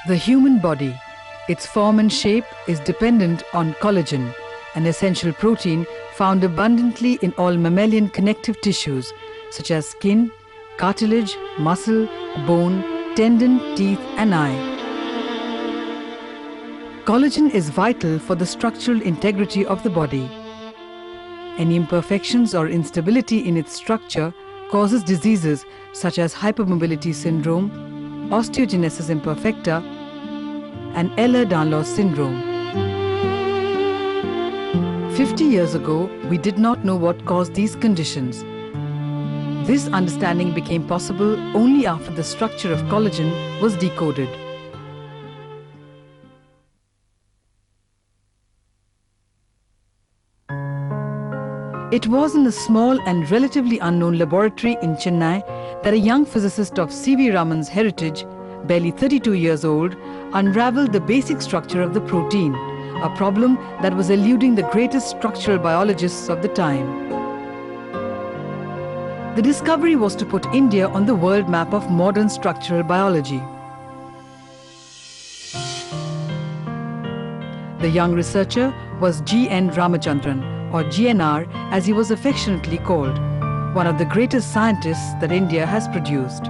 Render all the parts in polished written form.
The human body, its form and shape is dependent on collagen, an essential protein found abundantly in all mammalian connective tissues such as skin, cartilage, muscle, bone, tendon, teeth and eye. Collagen is vital for the structural integrity of the body. Any imperfections or instability in its structure causes diseases such as hypermobility syndrome, osteogenesis imperfecta, and Ehlers-Danlos syndrome. 50 years ago, we did not know what caused these conditions. This understanding became possible only after the structure of collagen was decoded. It was in a small and relatively unknown laboratory in Chennai that a young physicist of C.V. Raman's heritage, barely 32 years old, unraveled the basic structure of the protein, a problem that was eluding the greatest structural biologists of the time. The discovery was to put India on the world map of modern structural biology. The young researcher was G.N. Ramachandran, or GNR as he was affectionately called, one of the greatest scientists that India has produced.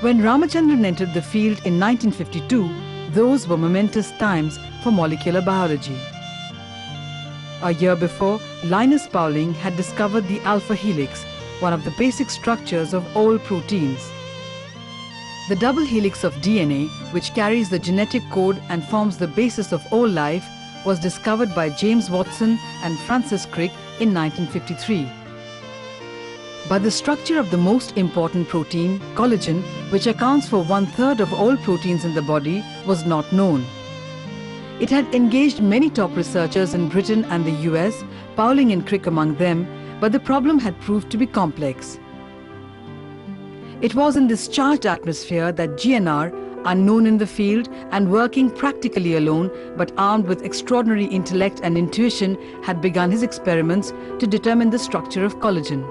When Ramachandran entered the field in 1952, those were momentous times for molecular biology. A year before, Linus Pauling had discovered the alpha helix, one of the basic structures of all proteins. The double helix of DNA, which carries the genetic code and forms the basis of all life, was discovered by James Watson and Francis Crick in 1953. But the structure of the most important protein, collagen, which accounts for 1/3 of all proteins in the body, was not known. It had engaged many top researchers in Britain and the US, Pauling and Crick among them, but the problem had proved to be complex. It was in this charged atmosphere that GNR, unknown in the field and working practically alone but armed with extraordinary intellect and intuition, had begun his experiments to determine the structure of collagen.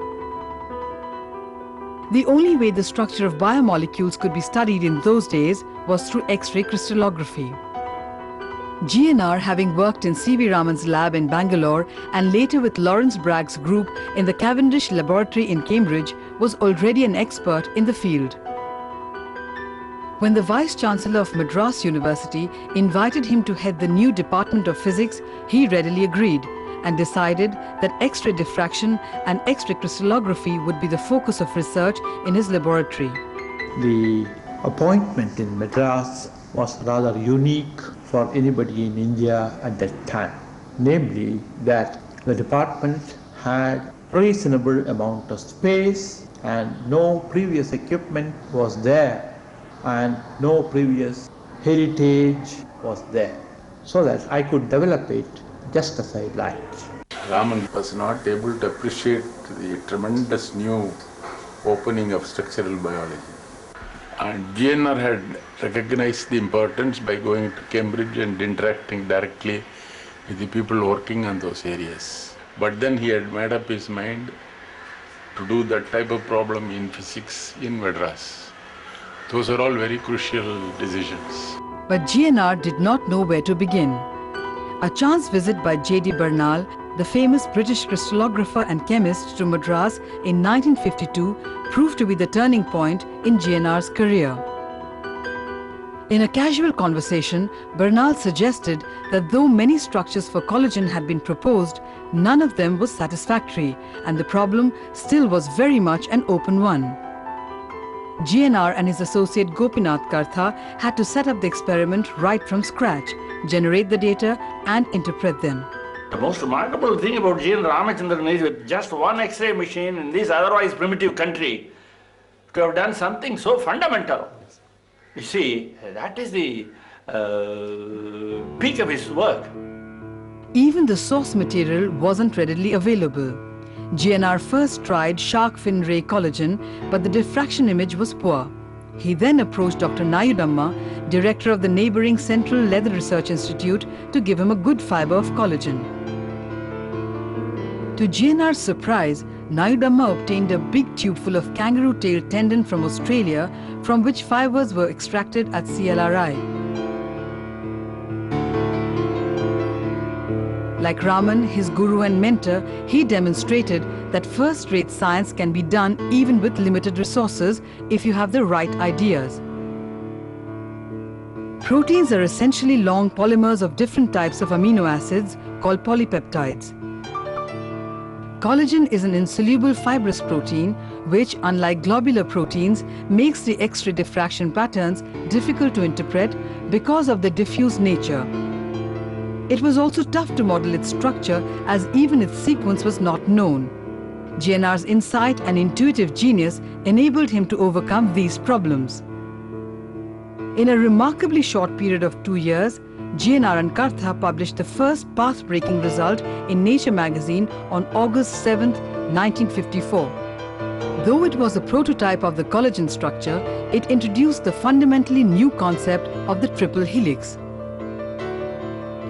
The only way the structure of biomolecules could be studied in those days was through X-ray crystallography. GNR, having worked in C.V. Raman's lab in Bangalore and later with Lawrence Bragg's group in the Cavendish Laboratory in Cambridge, was already an expert in the field. When the Vice-Chancellor of Madras University invited him to head the new Department of Physics, he readily agreed and decided that X-ray diffraction and X-ray crystallography would be the focus of research in his laboratory. The appointment in Madras was rather unique for anybody in India at that time. Namely, that the department had reasonable amount of space and no previous equipment was there and no previous heritage was there, so that I could develop it just as I liked. Raman was not able to appreciate the tremendous new opening of structural biology. And GNR had recognized the importance by going to Cambridge and interacting directly with the people working on those areas. But then he had made up his mind to do that type of problem in physics in Madras. Those are all very crucial decisions. But GNR did not know where to begin. A chance visit by J.D. Bernal, the famous British crystallographer and chemist, to Madras in 1952 proved to be the turning point in GNR's career. In a casual conversation, Bernal suggested that though many structures for collagen had been proposed, none of them was satisfactory, and the problem still was very much an open one. GNR and his associate Gopinath Kartha had to set up the experiment right from scratch, generate the data and interpret them. The most remarkable thing about G.N. Ramachandran is with just one X-ray machine in this otherwise primitive country to have done something so fundamental. You see, that is the peak of his work. Even the source material wasn't readily available. GNR first tried shark fin ray collagen, but the diffraction image was poor. He then approached Dr. Nayudamma, director of the neighboring Central Leather Research Institute, to give him a good fiber of collagen. To GNR's surprise, Nayudamma obtained a big tube full of kangaroo tail tendon from Australia, from which fibers were extracted at CLRI. Like Raman, his guru and mentor, he demonstrated that first-rate science can be done even with limited resources if you have the right ideas. Proteins are essentially long polymers of different types of amino acids called polypeptides. Collagen is an insoluble fibrous protein which, unlike globular proteins, makes the X-ray diffraction patterns difficult to interpret because of their diffuse nature. It was also tough to model its structure as even its sequence was not known. GNR's insight and intuitive genius enabled him to overcome these problems. In a remarkably short period of 2 years, GNR and Kartha published the first path-breaking result in Nature magazine on August 7, 1954. Though it was a prototype of the collagen structure, it introduced the fundamentally new concept of the triple helix.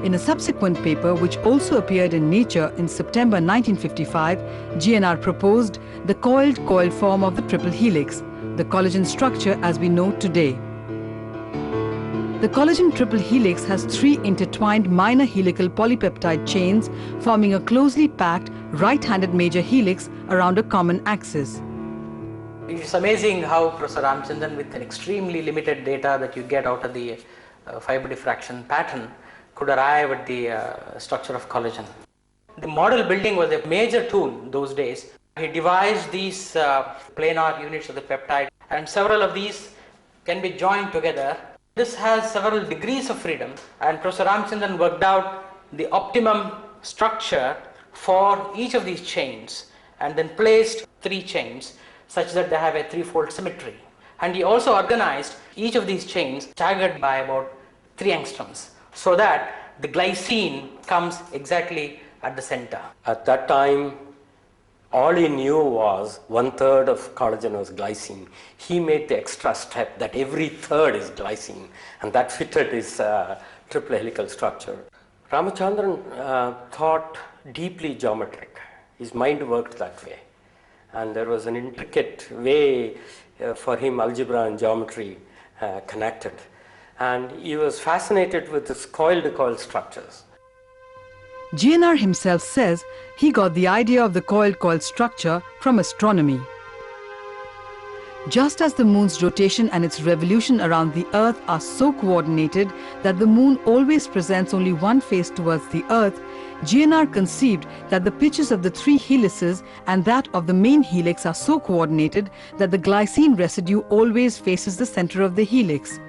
In a subsequent paper, which also appeared in Nature in September 1955, GNR proposed the coiled form of the triple helix, the collagen structure as we know today. The collagen triple helix has 3 intertwined minor helical polypeptide chains forming a closely packed right-handed major helix around a common axis. It's amazing how Professor Ramachandran, with an extremely limited data that you get out of the fiber diffraction pattern, could arrive at the structure of collagen. The model building was a major tool those days. He devised these planar units of the peptide, and several of these can be joined together. This has several degrees of freedom, and Professor Ramachandran worked out the optimum structure for each of these chains and then placed 3 chains such that they have a 3-fold symmetry. And he also organized each of these chains staggered by about 3 angstroms, so that the glycine comes exactly at the center. At that time, all he knew was 1/3 of collagen was glycine. He made the extra step that every third is glycine, and that fitted his triple helical structure. Ramachandran thought deeply geometric. His mind worked that way, and there was an intricate way for him algebra and geometry connected. And he was fascinated with this coil-to-coil structures. GNR himself says he got the idea of the coil structure from astronomy. Just as the moon's rotation and its revolution around the Earth are so coordinated that the moon always presents only one face towards the Earth, GNR conceived that the pitches of the 3 helices and that of the main helix are so coordinated that the glycine residue always faces the center of the helix.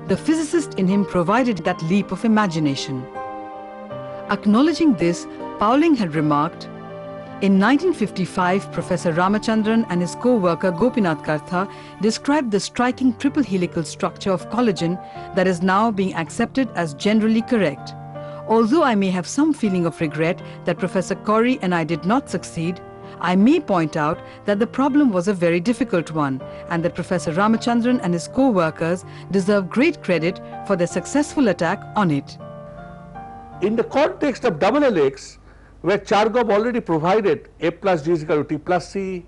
The physicist in him provided that leap of imagination. Acknowledging this, Pauling had remarked, in 1955, Professor Ramachandran and his co-worker Gopinath Kartha described the striking triple helical structure of collagen that is now being accepted as generally correct. Although I may have some feeling of regret that Professor Corey and I did not succeed, I may point out that the problem was a very difficult one and that Professor Ramachandran and his co-workers deserve great credit for their successful attack on it. In the context of double helix, where Chargaff already provided A plus D is equal to T plus C,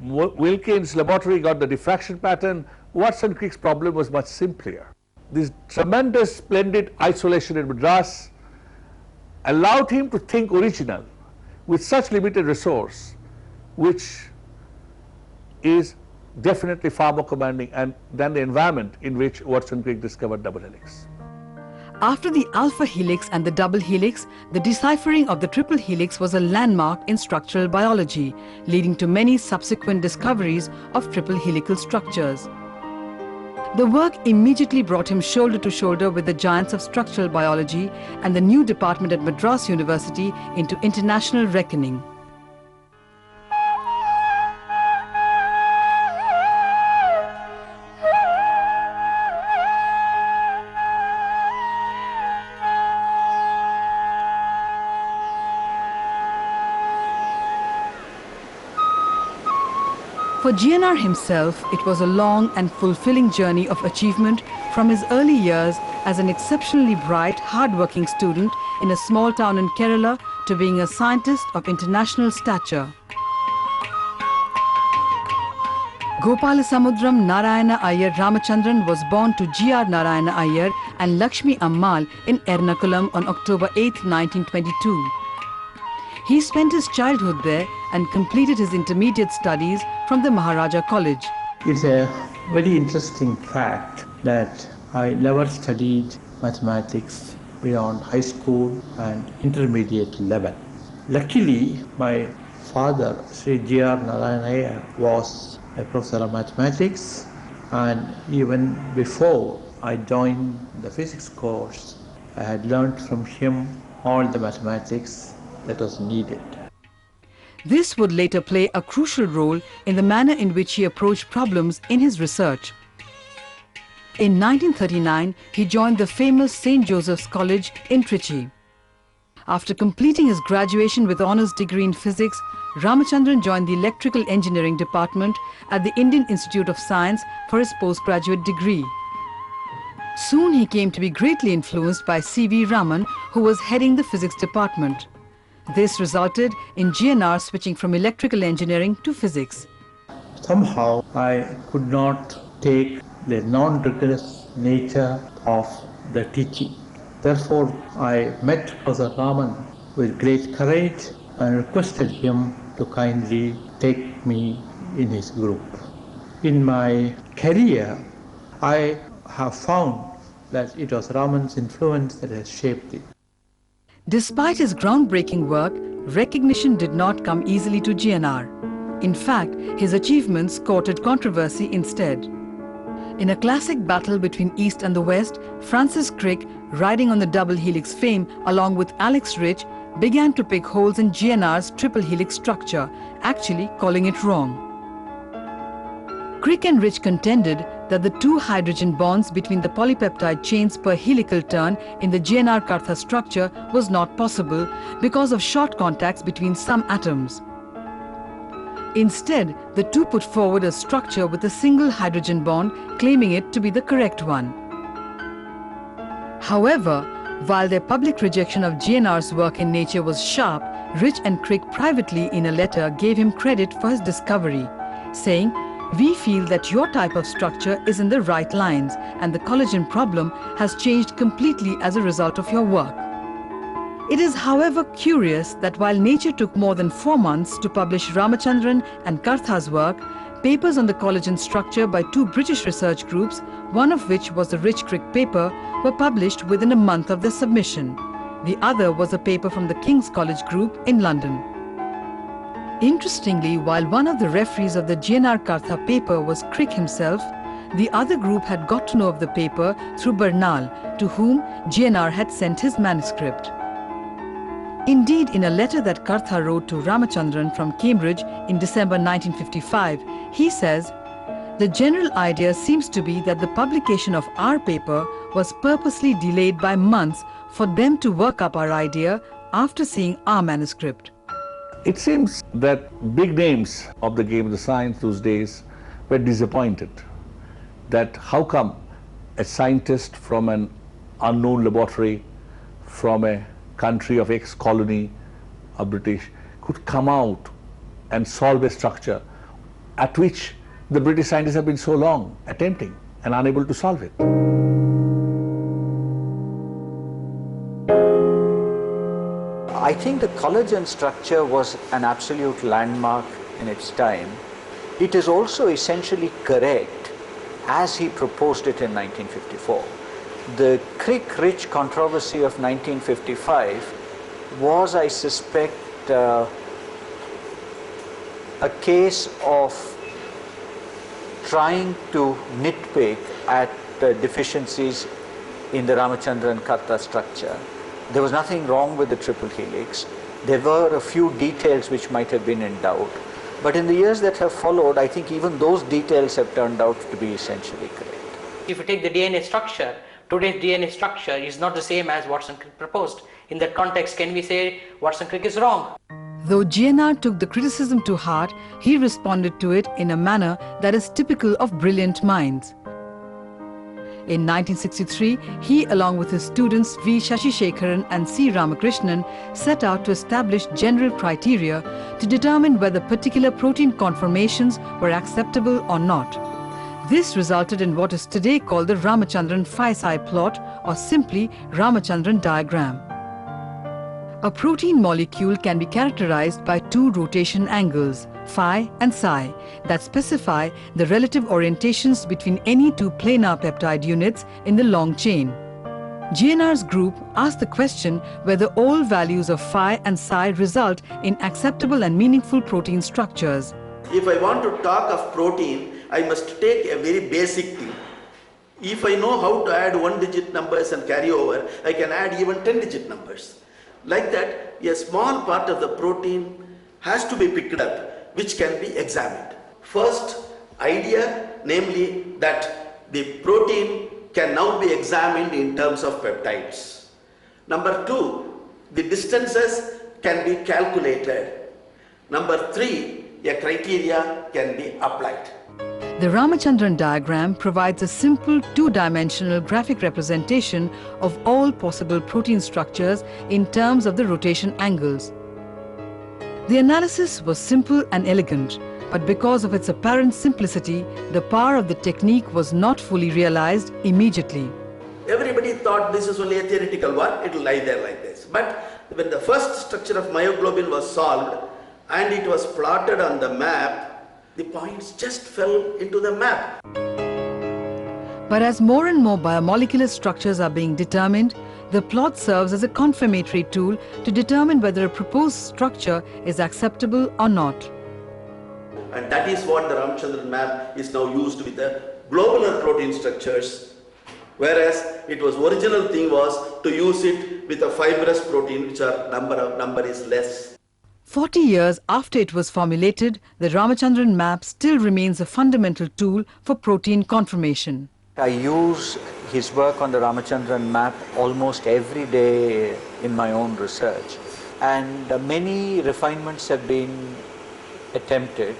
Wilkins' laboratory got the diffraction pattern, Watson-Crick's problem was much simpler. This tremendous splendid isolation in Madras allowed him to think original with such limited resource, which is definitely far more commanding than the environment in which Watson-Crick discovered double helix. After the alpha helix and the double helix, the deciphering of the triple helix was a landmark in structural biology, leading to many subsequent discoveries of triple helical structures. The work immediately brought him shoulder to shoulder with the giants of structural biology and the new department at Madras University into international reckoning. For GNR himself, it was a long and fulfilling journey of achievement from his early years as an exceptionally bright, hard-working student in a small town in Kerala to being a scientist of international stature. Gopalasamudram Narayana Iyer Ramachandran was born to G.R. Narayana Iyer and Lakshmi Ammal in Ernakulam on October 8, 1922. He spent his childhood there and completed his intermediate studies from the Maharaja College. It's a very interesting fact that I never studied mathematics beyond high school and intermediate level. Luckily, my father, Sri G.R. Narayana Iyer, was a professor of mathematics, and even before I joined the physics course, I had learned from him all the mathematics that was needed. This would later play a crucial role in the manner in which he approached problems in his research. In 1939, he joined the famous St. Joseph's College in Trichy. After completing his graduation with honours degree in physics, Ramachandran joined the Electrical Engineering Department at the Indian Institute of Science for his postgraduate degree. Soon he came to be greatly influenced by C.V. Raman, who was heading the physics department. This resulted in GNR switching from electrical engineering to physics. Somehow I could not take the non-rigorous nature of the teaching. Therefore, I met Professor Raman with great courage and requested him to kindly take me in his group. In my career, I have found that it was Raman's influence that has shaped it. Despite his groundbreaking work, recognition did not come easily to GNR. In fact, his achievements courted controversy instead. In a classic battle between East and the West, Francis Crick, riding on the double helix fame along with Alex Rich, began to pick holes in GNR's triple helix structure, actually calling it wrong. Crick and Rich contended that the two hydrogen bonds between the polypeptide chains per helical turn in the GNR-Kartha structure was not possible because of short contacts between some atoms. Instead, the two put forward a structure with a single hydrogen bond, claiming it to be the correct one. However, while their public rejection of GNR's work in nature was sharp, Rich and Crick privately in a letter gave him credit for his discovery, saying, "We feel that your type of structure is in the right lines and the collagen problem has changed completely as a result of your work." It is, however, curious that while Nature took more than 4 months to publish Ramachandran and Kartha's work, papers on the collagen structure by two British research groups, one of which was the Rich-Crick paper, were published within a month of their submission. The other was a paper from the King's College Group in London. Interestingly, while one of the referees of the GNR-Kartha paper was Crick himself, the other group had got to know of the paper through Bernal, to whom GNR had sent his manuscript. Indeed, in a letter that Kartha wrote to Ramachandran from Cambridge in December 1955, he says, "The general idea seems to be that the publication of our paper was purposely delayed by months for them to work up our idea after seeing our manuscript." It seems that big names of the game of the science those days were disappointed that how come a scientist from an unknown laboratory from a country of ex-colony of British could come out and solve a structure at which the British scientists have been so long attempting and unable to solve it. I think the collagen structure was an absolute landmark in its time. It is also essentially correct as he proposed it in 1954. The Crick-Rich controversy of 1955 was, I suspect, a case of trying to nitpick at deficiencies in the Ramachandran-Kartha structure. There was nothing wrong with the triple helix. There were a few details which might have been in doubt. But in the years that have followed, I think even those details have turned out to be essentially correct. If you take the DNA structure, today's DNA structure is not the same as Watson-Crick proposed. In that context, can we say Watson-Crick is wrong? Though GNR took the criticism to heart, he responded to it in a manner that is typical of brilliant minds. In 1963, he, along with his students V. Shashishekaran and C. Ramakrishnan, set out to establish general criteria to determine whether particular protein conformations were acceptable or not. This resulted in what is today called the Ramachandran phi-psi plot, or simply Ramachandran diagram. A protein molecule can be characterized by two rotation angles, phi and psi, that specify the relative orientations between any two planar peptide units in the long chain. GNR's group asked the question whether all values of phi and psi result in acceptable and meaningful protein structures. If I want to talk of protein, I must take a very basic thing. If I know how to add 1-digit numbers and carry over, I can add even 10-digit numbers. Like that, a small part of the protein has to be picked up, which can be examined. First idea, namely that the protein can now be examined in terms of peptides. Number 2, the distances can be calculated. Number 3, a criteria can be applied. The Ramachandran diagram provides a simple two-dimensional graphic representation of all possible protein structures in terms of the rotation angles. The analysis was simple and elegant, but because of its apparent simplicity, the power of the technique was not fully realized immediately. Everybody thought this is only a theoretical one, it will lie there like this. But when the first structure of myoglobin was solved and it was plotted on the map, the points just fell into the map. But as more and more biomolecular structures are being determined, the plot serves as a confirmatory tool to determine whether a proposed structure is acceptable or not. And that is what the Ramachandran map is now used with the globular protein structures, whereas its original thing was to use it with a fibrous protein, which are number is less. 40 years after it was formulated, the Ramachandran map still remains a fundamental tool for protein conformation. I use his work on the Ramachandran map almost every day in my own research, and many refinements have been attempted,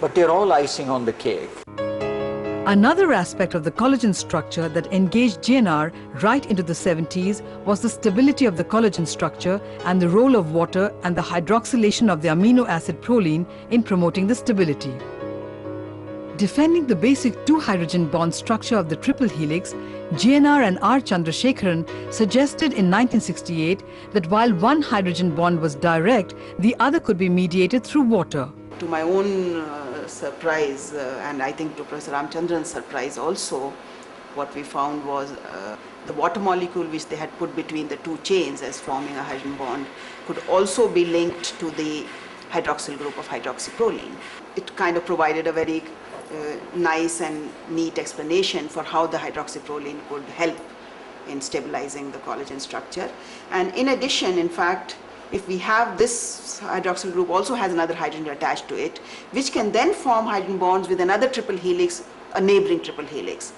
but they're all icing on the cake. Another aspect of the collagen structure that engaged GNR right into the 70s was the stability of the collagen structure and the role of water and the hydroxylation of the amino acid proline in promoting the stability. Defending the basic two-hydrogen bond structure of the triple helix, GNR and R. Chandrasekharan suggested in 1968 that while one hydrogen bond was direct, the other could be mediated through water. To my own surprise, and I think to Professor Ramachandran's surprise also, what we found was the water molecule which they had put between the two chains as forming a hydrogen bond could also be linked to the hydroxyl group of hydroxyproline. It kind of provided a very nice and neat explanation for how the hydroxyproline could help in stabilizing the collagen structure. And in addition, in fact, if we have this hydroxyl group also has another hydrogen attached to it, which can then form hydrogen bonds with another triple helix, a neighboring triple helix.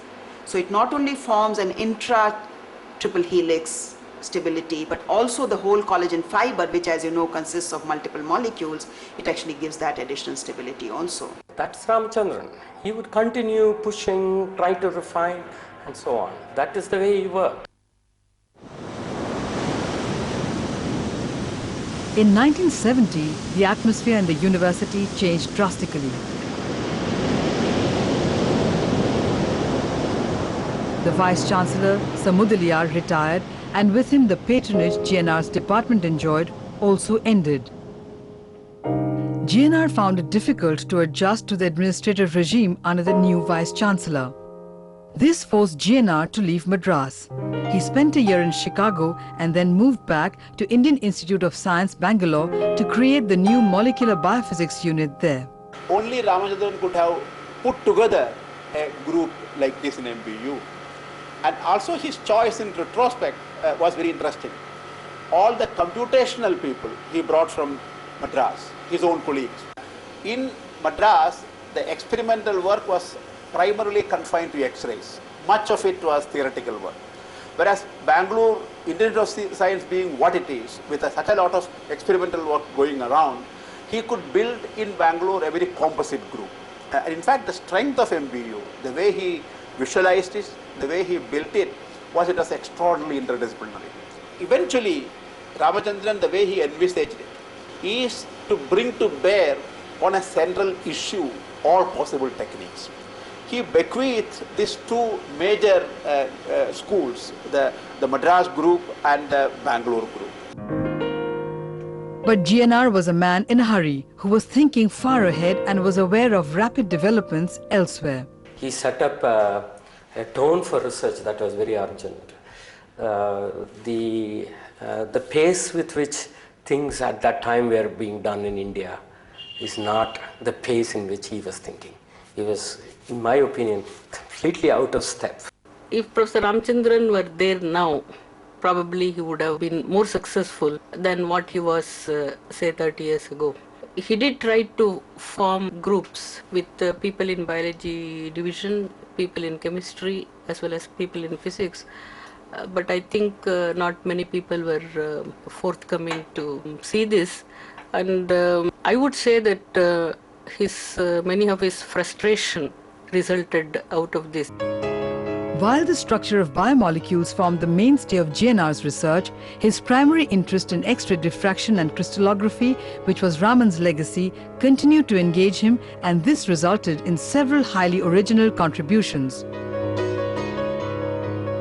So it not only forms an intra-triple helix stability, but also the whole collagen fiber, which as you know consists of multiple molecules, it actually gives that additional stability also. That's Ramachandran. He would continue pushing, try to refine, and so on. That is the way he worked. In 1970, the atmosphere in the university changed drastically. The Vice-Chancellor, Sir Mudaliar, retired, and with him the patronage GNR's department enjoyed also ended. GNR found it difficult to adjust to the administrative regime under the new Vice-Chancellor. This forced GNR to leave Madras. He spent a year in Chicago and then moved back to Indian Institute of Science, Bangalore, to create the new molecular biophysics unit there. Only Ramachandran could have put together a group like this in MBU. And also his choice in retrospect was very interesting. All the computational people he brought from Madras, his own colleagues. In Madras, the experimental work was primarily confined to X-rays. Much of it was theoretical work. Whereas Bangalore, Institute of Science being what it is, with such a lot of experimental work going around, he could build in Bangalore a very composite group. And in fact, the strength of MBU, the way he visualized it, the way he built it, was extraordinarily interdisciplinary. Eventually, Ramachandran, the way he envisaged it, is to bring to bear on a central issue all possible techniques. He bequeathed these two major schools, the Madras group and the Bangalore group. But GNR was a man in a hurry who was thinking far ahead and was aware of rapid developments elsewhere. He set up a tone for research that was very urgent. The pace with which things at that time were being done in India is not the pace in which he was thinking. He was, in my opinion, completely out of step. If Professor Ramachandran were there now, probably he would have been more successful than what he was, say, 30 years ago. He did try to form groups with people in biology division, people in chemistry, as well as people in physics. But I think not many people were forthcoming to see this. And I would say that many of his frustration resulted out of this. While the structure of biomolecules formed the mainstay of GNR's research, his primary interest in X-ray diffraction and crystallography, which was Raman's legacy, continued to engage him, and this resulted in several highly original contributions.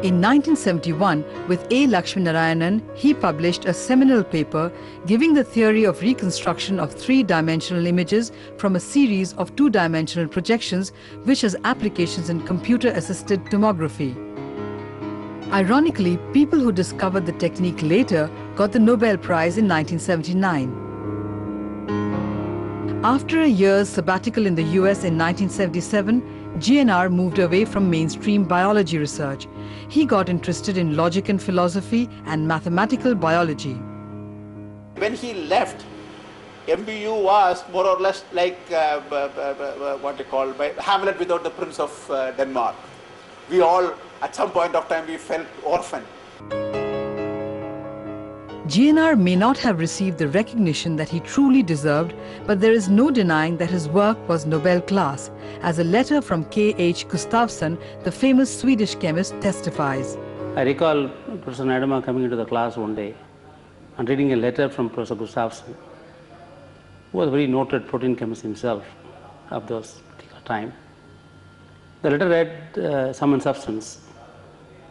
In 1971, with A. Lakshminarayanan, he published a seminal paper giving the theory of reconstruction of three-dimensional images from a series of two-dimensional projections, which has applications in computer-assisted tomography. Ironically, people who discovered the technique later got the Nobel Prize in 1979. After a year's sabbatical in the US in 1977, GNR moved away from mainstream biology research. He got interested in logic and philosophy and mathematical biology. When he left, MBU was more or less like what they call Hamlet without the Prince of Denmark. We all, at some point of time, we felt orphaned. GNR may not have received the recognition that he truly deserved, but there is no denying that his work was Nobel class, as a letter from K.H. Gustafsson, the famous Swedish chemist, testifies. I recall Professor Nadema coming into the class one day and reading a letter from Professor Gustafsson, who was a very noted protein chemist himself of those particular time. The letter read sum and substance,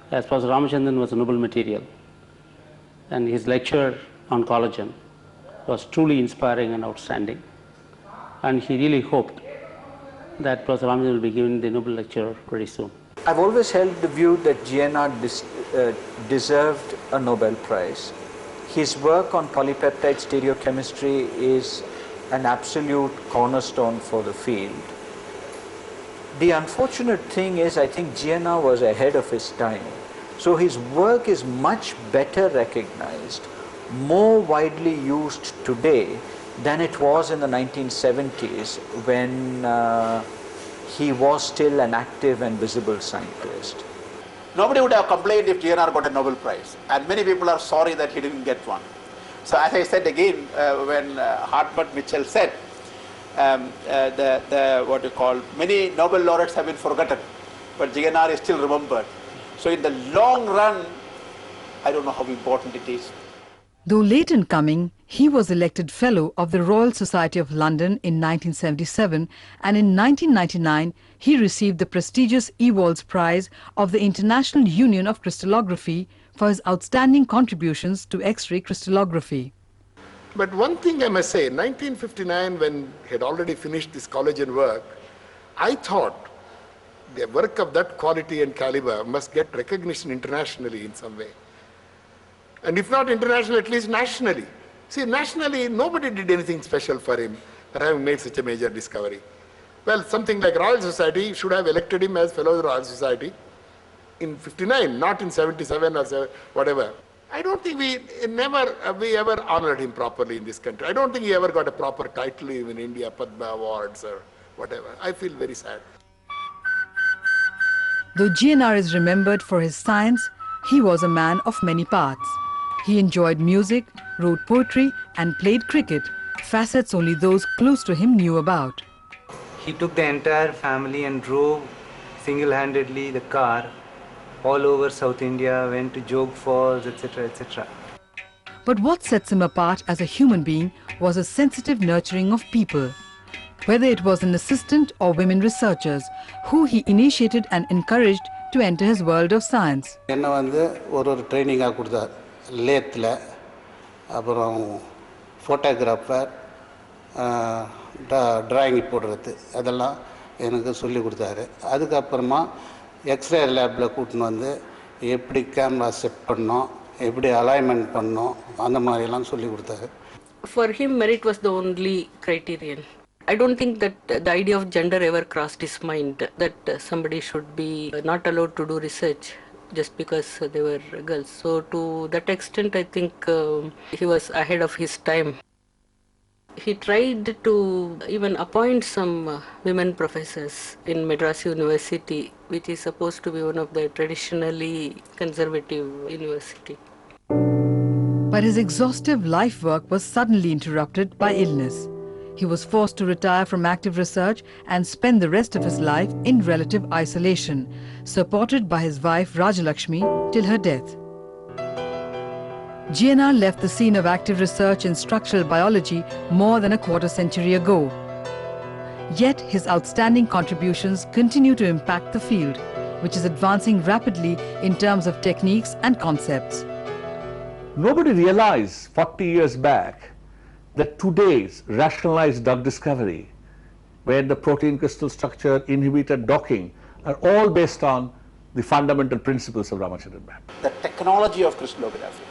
as Professor Ramachandran was a noble material, and his lecture on collagen was truly inspiring and outstanding, and he really hoped that Professor Ramachandran will be given the Nobel lecture very soon. I've always held the view that GNR deserved a Nobel Prize. His work on polypeptide stereochemistry is an absolute cornerstone for the field. The unfortunate thing is, I think GNR was ahead of his time. So his work is much better recognized, more widely used today than it was in the 1970s when he was still an active and visible scientist. Nobody would have complained if GNR got a Nobel Prize, and many people are sorry that he didn't get one. So as I said again, when Hartmut Mitchell said, what you call, many Nobel laureates have been forgotten, but GNR is still remembered. So in the long run, I don't know how important it is. Though late in coming, he was elected Fellow of the Royal Society of London in 1977, and in 1999 he received the prestigious Ewald's Prize of the International Union of Crystallography for his outstanding contributions to X-ray crystallography. But one thing I must say, in 1959, when he had already finished this collagen work, I thought the work of that quality and caliber must get recognition internationally in some way. And if not internationally, at least nationally. See, nationally, nobody did anything special for him for having made such a major discovery. Well, something like Royal Society should have elected him as Fellow of the Royal Society in 59, not in 77 or whatever. I don't think we ever honored him properly in this country. I don't think he ever got a proper title in India, Padma Awards or whatever. I feel very sad. Though GNR is remembered for his science, He was a man of many parts. He enjoyed music, wrote poetry and played cricket, facets only those close to him knew about. He took the entire family and drove single-handedly the car all over South India, went to Jog Falls, etc., etc. But what sets him apart as a human being was his sensitive nurturing of people. Whether it was an assistant or women researchers, who he initiated and encouraged to enter his world of science. என்ன வந்து ஒரு ட்ரைனிங்காக கொடுத்தார் லேத்தில், அப்புறம் photographer, drawing போடுறது அதெல்லாம் எனக்கு சொல்லி கொடுத்தாரு. அதுக்கப்புறமா எக்ஸ்ரே லேபில் கூட்டின்னு வந்து எப்படி கேமரா செட் பண்ணோம், எப்படி அலைன்மெண்ட் பண்ணோம், அந்த மாதிரிலாம் சொல்லி கொடுத்தாரு. For him, merit was the only criterion. I don't think that the idea of gender ever crossed his mind, that somebody should be not allowed to do research just because they were girls. So to that extent, I think he was ahead of his time. He tried to even appoint some women professors in Madras University, which is supposed to be one of the traditionally conservative university. But his exhaustive life work was suddenly interrupted by illness. He was forced to retire from active research and spend the rest of his life in relative isolation, supported by his wife Rajalakshmi till her death. GNR left the scene of active research in structural biology more than a quarter century ago. Yet his outstanding contributions continue to impact the field, which is advancing rapidly in terms of techniques and concepts. Nobody realized 40 years back that today's rationalized drug discovery, where the protein crystal structure, inhibitor docking, are all based on the fundamental principles of Ramachandran. The technology of crystallography,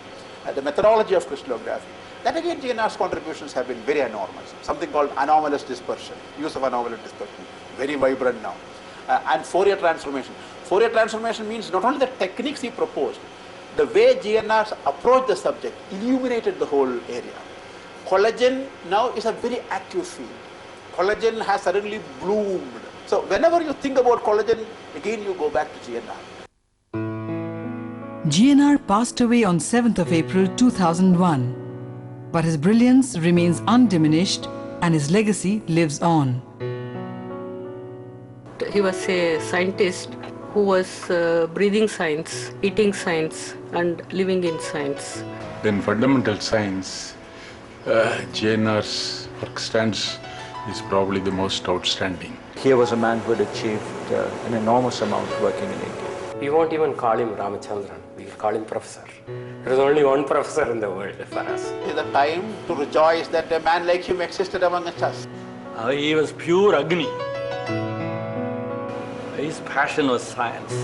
the methodology of crystallography, that again GNR's contributions have been very enormous. Something called anomalous dispersion, use of anomalous dispersion, very vibrant now. And Fourier transformation. Fourier transformation means not only the techniques he proposed, the way GNR's approached the subject illuminated the whole area. Collagen now is a very active field. Collagen has suddenly bloomed. So whenever you think about collagen, again you go back to GNR. GNR passed away on 7th of April 2001. But his brilliance remains undiminished and his legacy lives on. He was a scientist who was breathing science, eating science and living in science. In fundamental science, GNR's work stands is probably the most outstanding. Here was a man who had achieved an enormous amount working in India. We won't even call him Ramachandran, we will call him Professor. There is only one professor in the world for us. It is a time to rejoice that a man like him existed among us. He was pure Agni. His passion was science.